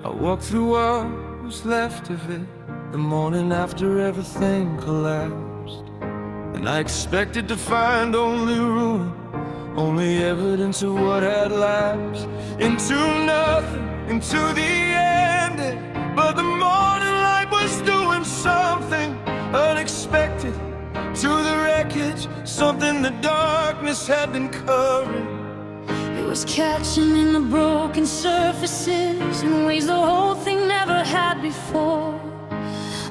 I walked through what was left of it, the morning after everything collapsed. And I expected to find only ruin, only evidence of what had lapsed into nothing, into the ending. But the morning light was doing something unexpected to the wreckage, something the darkness had been covering. It was catching in the broken surfaces in ways the whole thing never had before.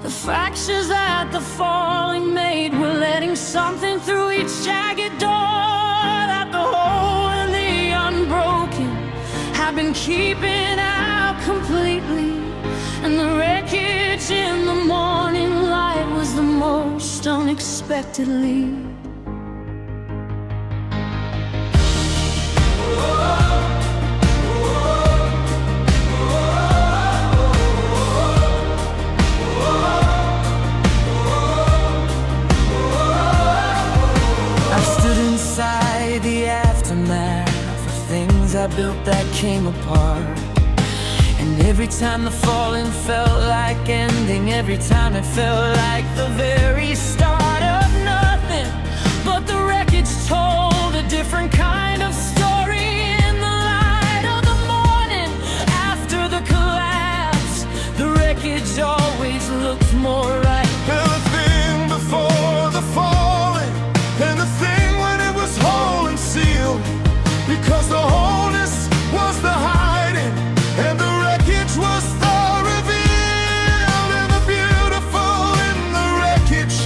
The fractures that the falling made were letting something through each jagged door that the whole and the unbroken had been keeping out completely. And the wreckage in the morning light was the most unexpectedly. Inside the aftermath of things I built that came apart. And every time the falling felt like ending, every time it felt like the very start of nothing. But the wreckage told a different kind of story in the light of the morning. After the collapse, the wreckage always looks more right. Everything before the falling, and the thing when it was whole and sealed, because the wholeness was the hiding, and the wreckage was the reveal. And the beautiful in the wreckage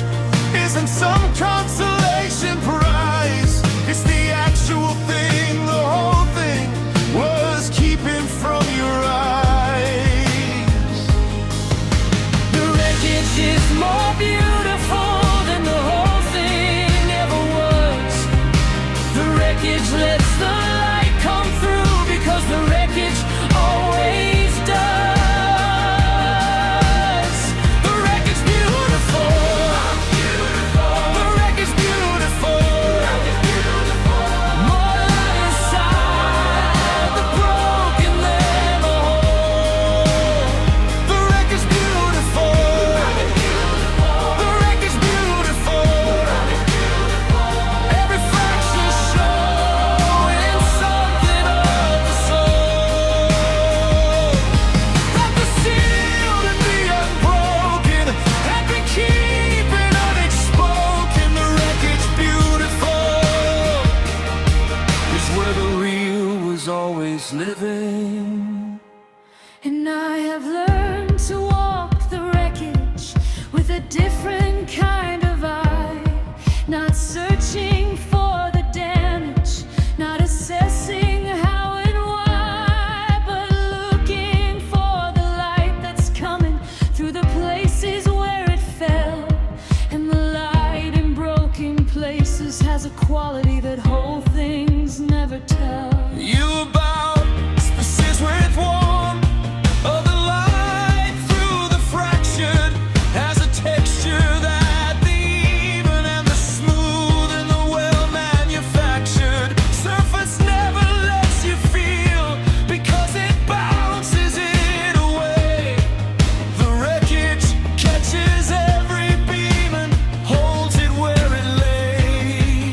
isn't some consolation prize, it's the actual thing the whole thing was keeping from your eyes. The wreckage is more beautiful than the whole thing ever was. The wreckage lets the light come through, because the wreckage always does. The wreckage beautiful. The wreckage beautiful. More light inside the broken than the whole. The wreckage beautiful. The wreckage beautiful. Every fraction showing something of the soul. That the sealed and the unbroken had been keeping unspoken. The wreckage beautiful is where the real was always living. And I have learned to walk the wreckage with a different kind of eye. Not searching for the damage, not assessing how and why, but looking for the light that's coming through the places where it fell. And the light in broken places has a quality that whole things never tell. You about spaces with warmth of the light through the fractured has a texture that the even and the smooth and the well manufactured surface never lets you feel, because it bounces it away. The wreckage catches every beam and holds it where it lay.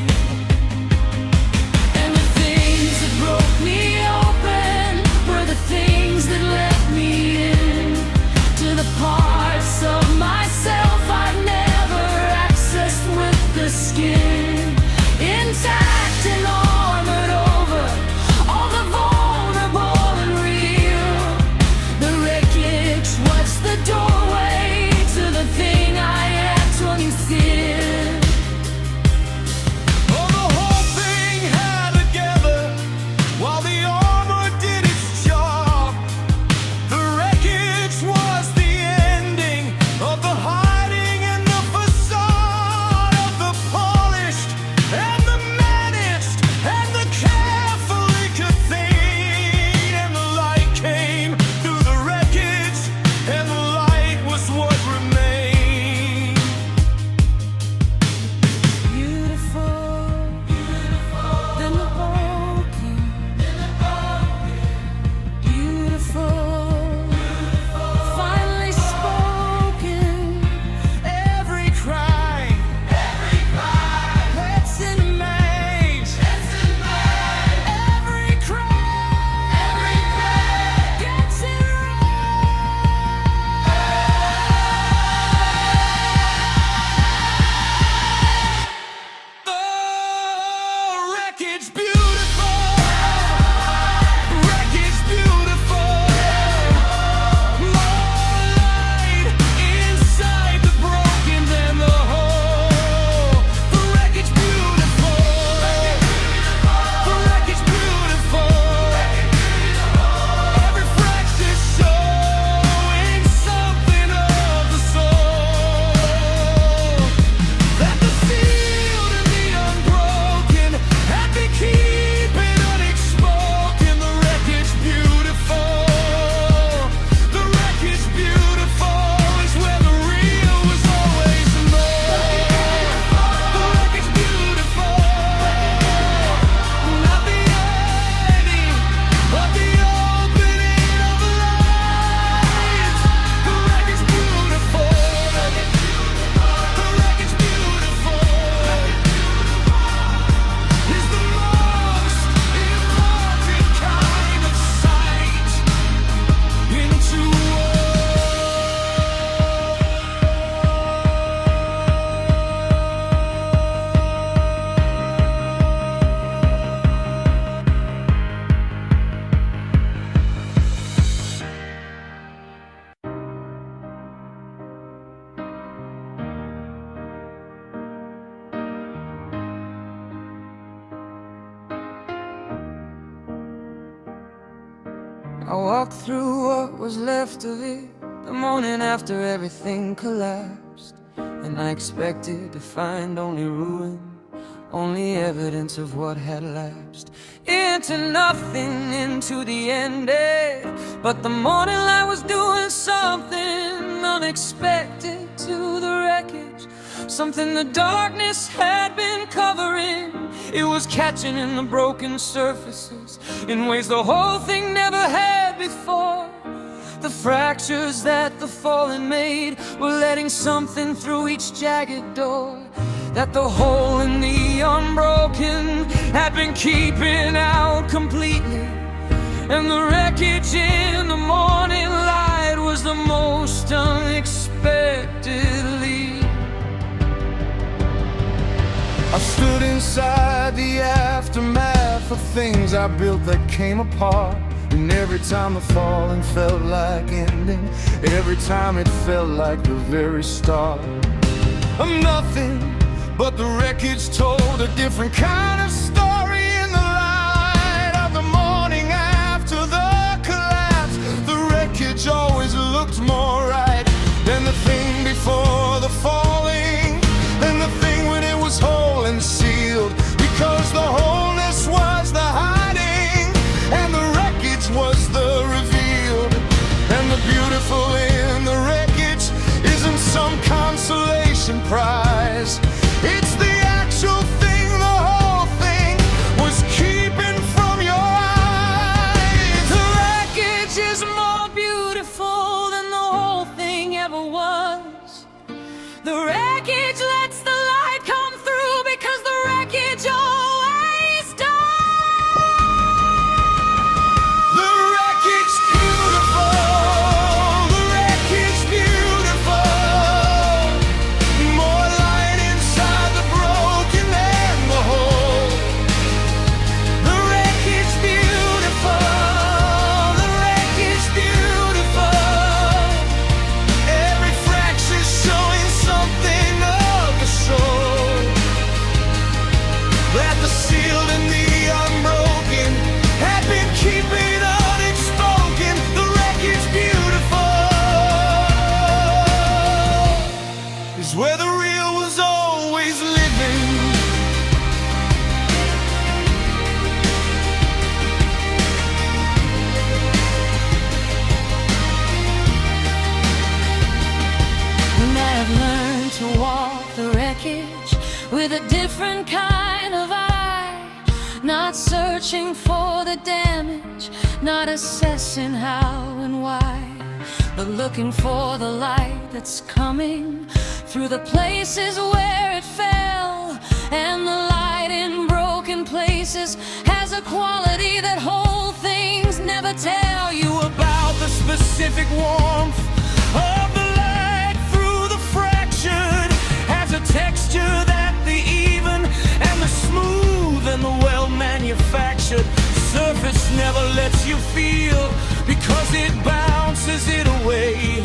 I walked through what was left of it, the morning after everything collapsed. And I expected to find only ruin, only evidence of what had lapsed into nothing, into the ending. But the morning light was doing something unexpected to the wreckage, something the darkness had been covering. It was catching in the broken surfaces in ways the whole thing never had before. The fractures that the falling made were letting something through each jagged door that the hole in the unbroken had been keeping out completely. And the wreckage in the morning light was the most unexpectedly. I stood inside the aftermath of things I built that came apart. And every time the falling felt like ending, every time it felt like the very start of nothing. But the wreckage told a different kind of story in the light of the morning after the collapse. The wreckage always looked more right than the thing before the falling, than the thing when it was whole and sealed. Because the wholeness was the hiding, and the wreckage was the revealed. And the beautiful in the wreckage isn't some consolation prize. It's the actual thing the whole thing was keeping from your eyes. The wreckage is more beautiful than the whole thing ever was. The wreckage lets the light come through because the wreckage always does. The wreckage beautiful, the wreckage beautiful. More light inside the broken and the whole. The wreckage beautiful, the wreckage beautiful. Every fracture showing something of the soul, that the sealed and the unbroken had been keeping unspoken. The wreckage beautiful is where the real was always living. And I've learned to walk the wreckage with a different kind of eye, not searching for the damage, not assessing how and why, but looking for the light that's coming through the places where it fell. And the light in broken places has a quality that whole things never tell you about. The specific warmth of the light through the fractured has a texture that the even and the smooth and the well-manufactured surface never lets you feel, because it bounces it away.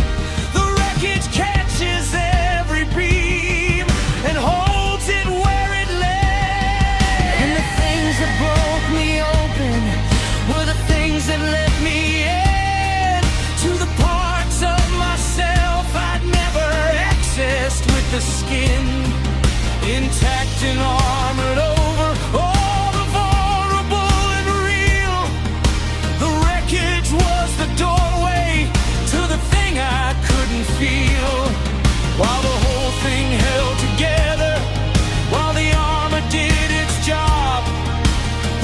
The wreckage catches every beam and holds it where it lay. And the things that broke me open were the things that let me in to the parts of myself I'd never accessed, with the skin intact and armored over all the vulnerable and real. The wreckage was the doorway to the thing I couldn't feel, while the whole thing held together, while the armor did its job.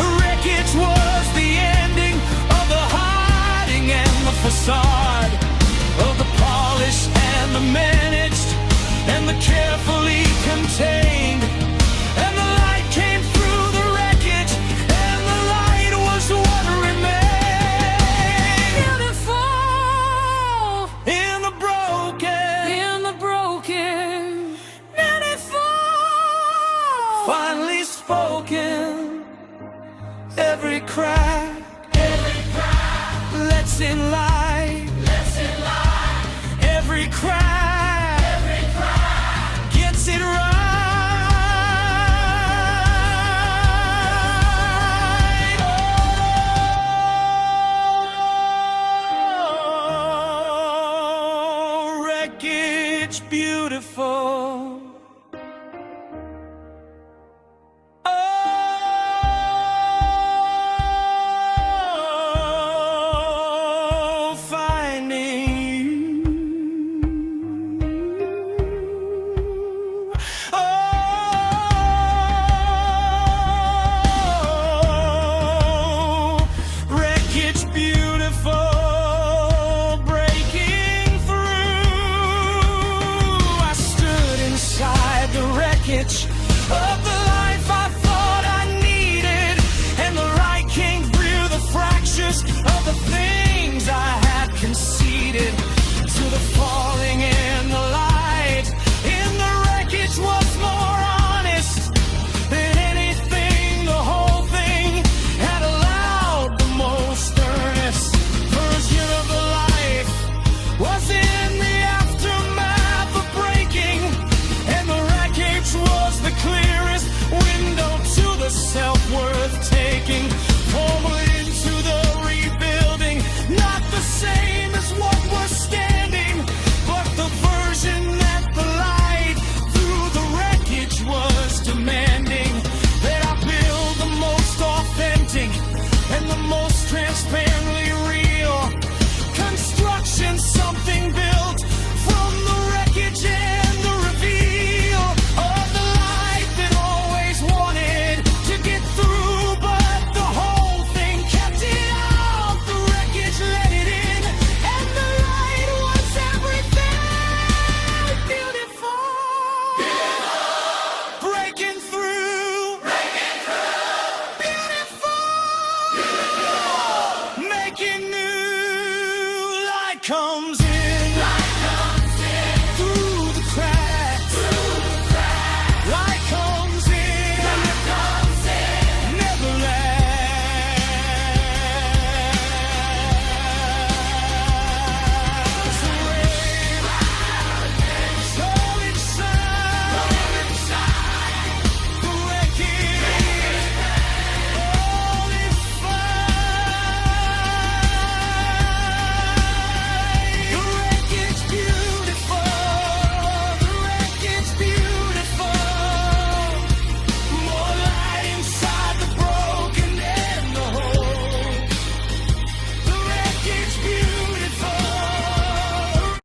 The wreckage was the ending of the hiding and the facade, of the polished and the managed and the carefully contained. And the light came through the wreckage, and the light was what remained. Beautiful In the broken, in the broken, beautiful, finally spoken. Every crack lets in light. Every crack